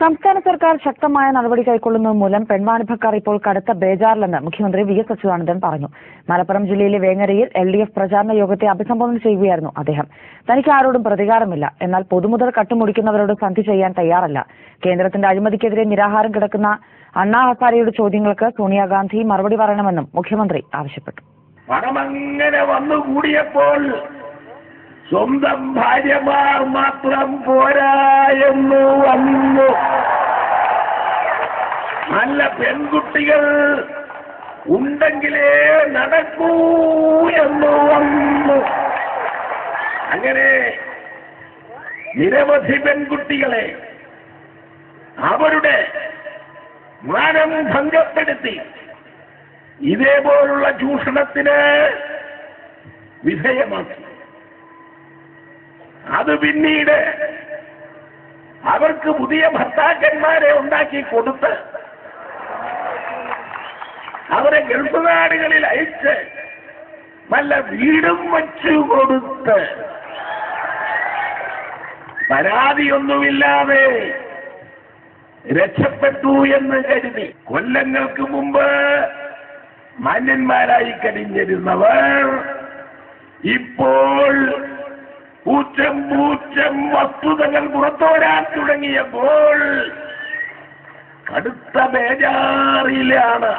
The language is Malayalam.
സംസ്ഥാന സർക്കാർ ശക്തമായ നടപടി കൈക്കൊള്ളുന്നത് മൂലം പെൺവാണിഭക്കാർ ഇപ്പോൾ കടുത്ത ബേജാറിലെന്ന് മുഖ്യമന്ത്രി വി.എസ്. അച്യുതാനന്ദൻ പറഞ്ഞു. മലപ്പുറം ജില്ലയിലെ വേങ്ങരയിൽ LDF പ്രചാരണ യോഗത്തെ അഭിസംബോധന ചെയ്യുകയായിരുന്നു അദ്ദേഹം. തനിക്ക് ആരോടും പ്രതികാരമില്ല, എന്നാൽ പൊതുമുതൽ കട്ടുമുടിക്കുന്നവരോട് സന്ധി ചെയ്യാൻ തയ്യാറല്ല. കേന്ദ്രത്തിന്റെ അഴിമതിക്കെതിരെ നിരാഹാരം കിടക്കുന്ന അണ്ണാ ഹസാരെയുടെ ചോദ്യങ്ങൾക്ക് സോണിയാഗാന്ധി മറുപടി പറയണമെന്നും മുഖ്യമന്ത്രി ആവശ്യപ്പെട്ടു. പണമങ്ങനെ വന്നുകൂടിയപ്പോൾ സ്വന്തം ഭാര്യമാർ മാത്രം പോരാ എന്ന് വന്നു. നല്ല പെൺകുട്ടികൾ ഉണ്ടെങ്കിലേ നടക്കൂ എന്ന് വന്നു. അങ്ങനെ നിരവധി പെൺകുട്ടികളെ അവരുടെ മാനം ഭംഗപ്പെടുത്തി ഇതേപോലുള്ള ചൂഷണത്തിന് വിധേയമാക്കി. അത് പിന്നീട് അവർക്ക് പുതിയ ഭർത്താക്കന്മാരെ ഉണ്ടാക്കി കൊടുത്ത് അവരെ ഗൾഫ് നാടുകളിൽ അയച്ച് നല്ല വീടും വച്ചു കൊടുത്ത് പരാതിയൊന്നുമില്ലാതെ രക്ഷപ്പെട്ടു എന്ന് കരുതി കൊല്ലങ്ങൾക്ക് മുമ്പ് മാന്യന്മാരായി കഴിഞ്ഞിരുന്നവർ ഇപ്പോൾ പൂച്ചം വസ്തുതകൾ പുറത്തു വരാൻ തുടങ്ങിയപ്പോൾ കടുത്ത ബേജാറിലാണ്.